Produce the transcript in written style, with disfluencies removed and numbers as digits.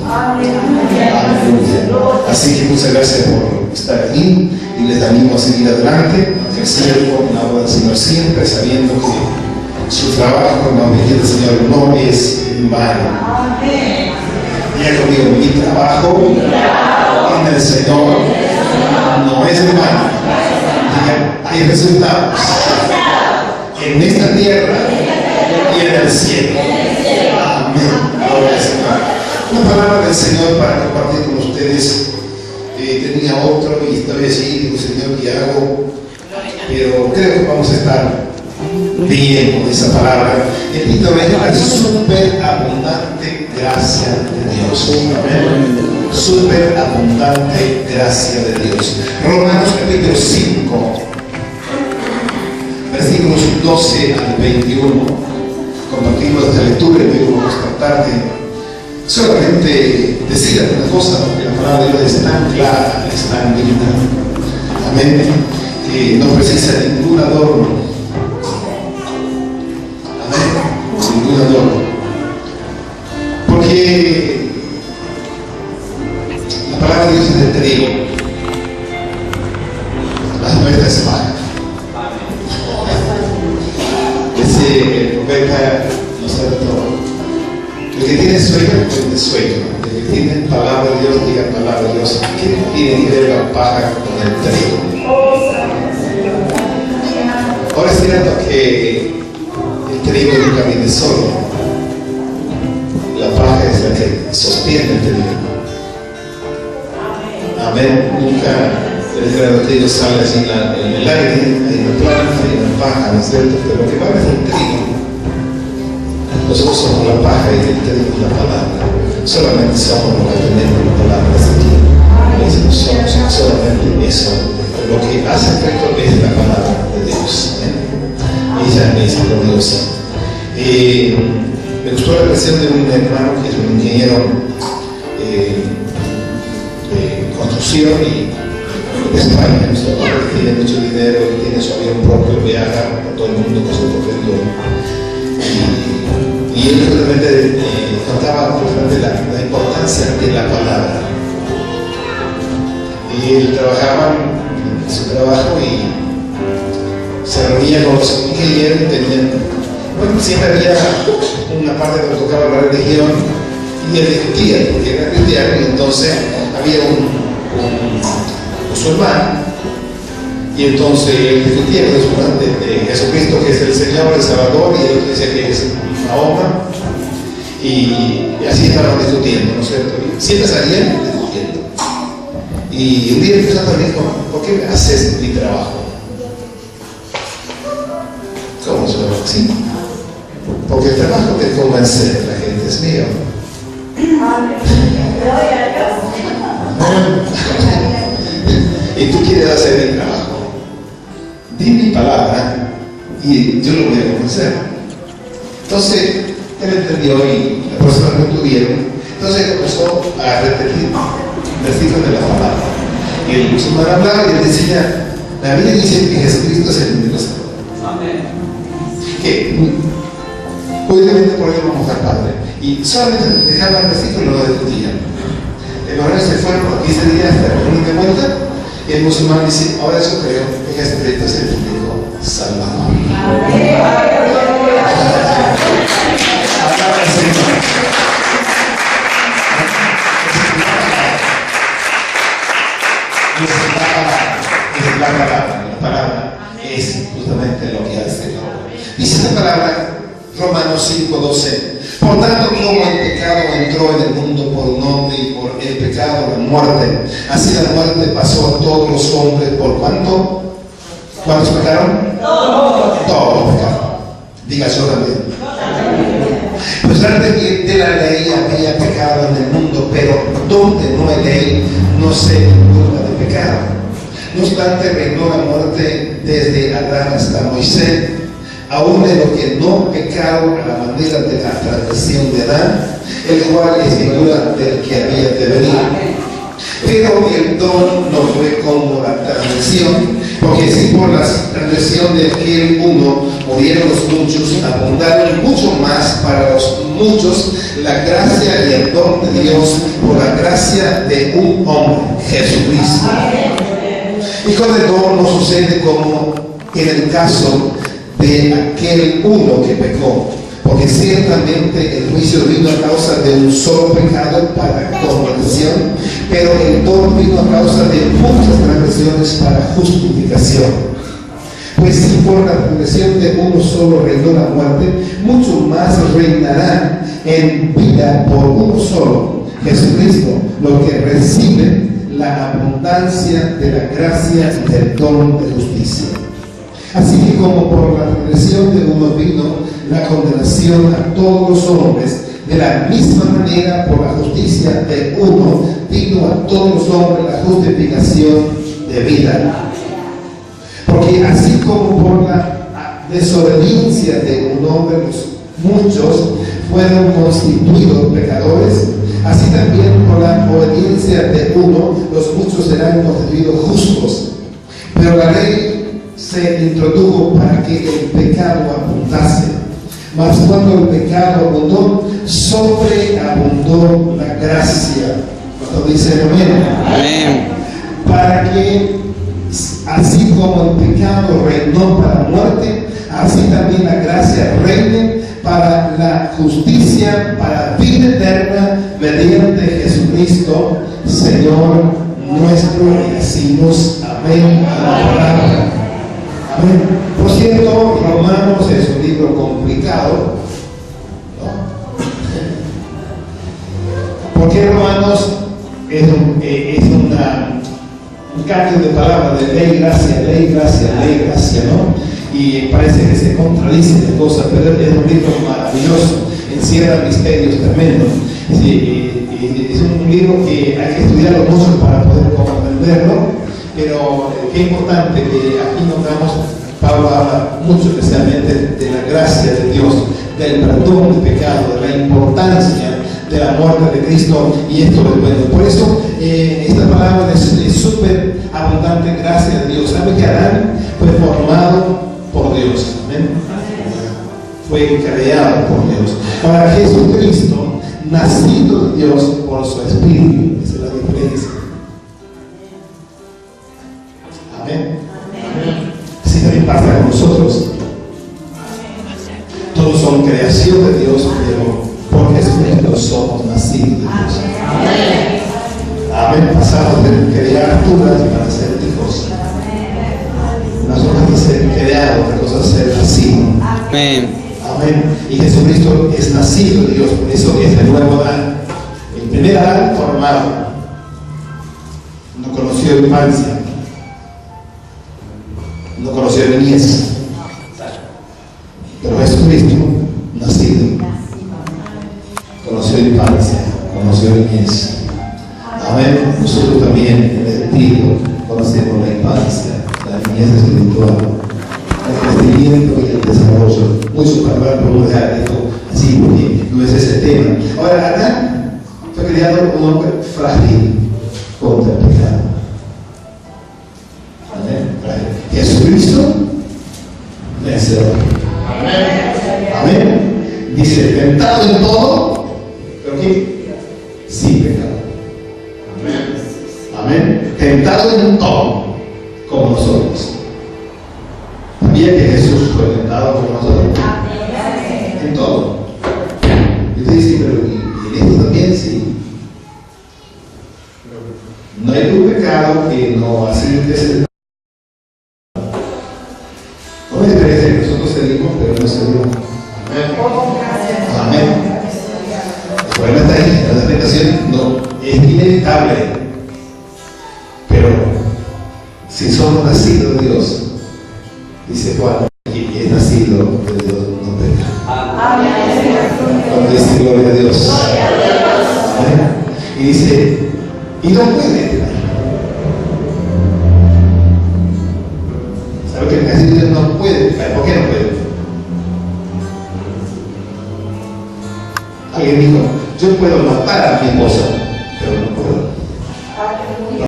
Aleluya. Así que muchas gracias por estar aquí y les animo a seguir adelante, a crecer por la obra del Señor siempre, sabiendo que su trabajo en la obediencia del Señor no es en vano. Diga conmigo, mi trabajo en el Señor no es en vano. Diga, hay resultados en esta tierra y en el cielo. Amén. Gloria al Señor. Una palabra del Señor para compartir con ustedes. Tenía otro y esta vez sí, digo, Señor, ¿qué hago? Pero creo que vamos a estar bien con esa palabra. El título es la superabundante gracia de Dios. Amén. Superabundante gracia de Dios. Romanos capítulo 5, versículos 12 al 21. Compartimos esta lectura y luego vamos a tratar de solamente decir alguna cosa, porque la palabra de Dios es tan clara, es tan linda. Amén. Que no precisa ningún adorno. Amén. Ningún adorno. Porque la palabra de Dios es de trigo. La nuestra es paja. Ese profeta nos ha dado. El que tiene sueño, tiene sueño. El que tiene palabra de Dios, diga palabra de Dios. ¿Qué tiene que ver la paja con el trigo? Ahora es cierto que el trigo nunca viene solo. La paja es la que sostiene el trigo. Amén. Nunca el grano de trigo sale así en el aire, hay una planta, hay una paja, ¿no es cierto? Pero lo que vale es el trigo. Nosotros somos la paja y el trigo es la palabra. Solamente somos lo que tenemos las palabras aquí. Somos solamente eso. Lo que hace efecto es la palabra de Dios. Ella es gloriosa. Me gustó la versión de un hermano que es un ingeniero de construcción y de España. Que tiene mucho dinero, tiene su avión propio, viaja por todo el mundo con su propio avión. Y él realmente contaba la importancia de la palabra. Y él trabajaba en su trabajo y se reunía con los ingenieros y tenían, bueno, siempre había una parte que tocaba la religión y él discutía, porque era cristiano, y entonces había un musulmán, y entonces él discutía con el musulmán de Jesucristo, que es el Señor, el Salvador, y el otro decía que es Mahoma, y así estaban discutiendo, ¿no es cierto? Y siempre salían discutiendo. Y un día el Santo me dijo, ¿por qué me haces mi trabajo? ¿Cómo se llama así? Porque el trabajo de convencer a la gente es mío. Y tú quieres hacer mi trabajo. Di mi palabra y yo lo voy a convencer. Entonces, él entendió y las personas lo entendieron. Entonces comenzó a repetir versículos de la palabra. Y el musulmán hablaba y él decía, la Biblia dice que Jesucristo es el único Salvador. Amén. Que obviamente por ello vamos al Padre. Y solamente dejaban el versículo y no lo discutían. El varón se fue por 15 días hasta la única vuelta. Y el musulmán dice, ahora yo creo que Jesucristo es el único Salvador. Amén. La palabra es justamente lo que hace el hombre. Dice esta palabra, Romanos 5:12. Por tanto, como el pecado entró en el mundo por un hombre y por el pecado la muerte, así la muerte pasó a todos los hombres. ¿Por cuánto? ¿Cuántos pecaron? Todos pecaron. Diga yo también. Pues antes de la ley había pecado en el mundo, pero donde no hay ley, no se culpa de pecado. No obstante, reinó la muerte desde Adán hasta Moisés, aún de lo que no pecaron a la manera de la transgresión de Adán, el cual es figura del que había de venir. Pero el don no fue como la transgresión, porque si por la transgresión de aquel uno murieron los muchos, abundaron mucho más para los muchos la gracia y el don de Dios por la gracia de un hombre, Jesucristo. Y con el don no sucede como en el caso de aquel uno que pecó, porque ciertamente el juicio vino a causa de un solo pecado para conversión, pero el don vino a causa de muchas transgresiones para justificación. Pues si por la transgresión de uno solo reinó la muerte, mucho más reinará en vida por uno solo, Jesucristo, lo que recibe la abundancia de la gracia y del don de justicia. Así que como por la transgresión de uno vino la condenación a todos los hombres, de la misma manera por la justicia de uno vino a todos los hombres la justificación de vida. Porque así como por la desobediencia de un hombre muchos fueron constituidos pecadores, así también por la obediencia de uno los muchos serán constituidos justos. Pero la ley se introdujo para que el pecado abundase. Mas cuando el pecado abundó, sobreabundó la gracia. Cuando dice amén. Amén. Para que así como el pecado reinó para la muerte, así también la gracia reine para la justicia, para vida eterna, mediante Jesucristo, Señor nuestro. Y decimos amén a la palabra. Amén. Por cierto, Romanos es un libro complicado, ¿no? Porque Romanos es un cambio de palabras de ley, gracia, ¿no? Y parece que se contradicen de cosas, pero es un libro maravilloso, encierra misterios tremendos. Sí, y es un libro que hay que estudiarlo mucho para poder comprenderlo, pero qué importante que aquí notamos, Pablo habla mucho especialmente de la gracia de Dios, del perdón de pecado, de la importancia de la muerte de Cristo, y esto es bueno. Por eso esta palabra es súper abundante, gracia de Dios. ¿Sabe que Adán fue formado por Dios? ¿Amén? Fue creado por Dios. Ahora Jesucristo, nacido de Dios por su Espíritu. Esa es la diferencia. Amén. Así también pasa con nosotros. Todos son creación de Dios, pero por Jesucristo somos nacidos de Dios. Amén. Pasamos de crear criaturas para ser hijos. Una cosa es ser creado, otra cosa es ser nacido. Amén. Amén. Y Jesucristo es nacido de Dios, por eso es el nuevo Adán. El primer Adán formado, no conoció infancia, no conoció niñez, pero Jesucristo, nacido, conoció infancia, conoció niñez. Amén. Nosotros también en el Espíritu conocemos la infancia, la niñez espiritual, el crecimiento y el desarrollo. Mucho para hablar, podemos dejar esto así porque no es ese tema. Ahora, Adán fue creado un hombre frágil contra el pecado. Amén. Jesucristo, vencedor. Amén. Amén. Dice, tentado en todo, pero ¿qué? Sin pecado. Amén. Tentado en todo, como nosotros. ¿Sabía que Jesús fue tentado como nosotros? En todo. Y usted dice, pero ¿y en esto también? Sí. No hay un pecado que no ha sido presentado. No me parece que nosotros cedimos, pero no cedimos. Amén. El problema está ahí, la tentación no es inevitable. Pero si somos nacidos de Dios, dice Juan, y es nacido de Dios, no peca. Amén. Cuando dice gloria a Dios. Amén. Y dice, y no puede pecar. ¿Sabe que el nacido de Dios no puede pecar? ¿Por qué no puede? Alguien dijo, yo puedo matar a mi esposa,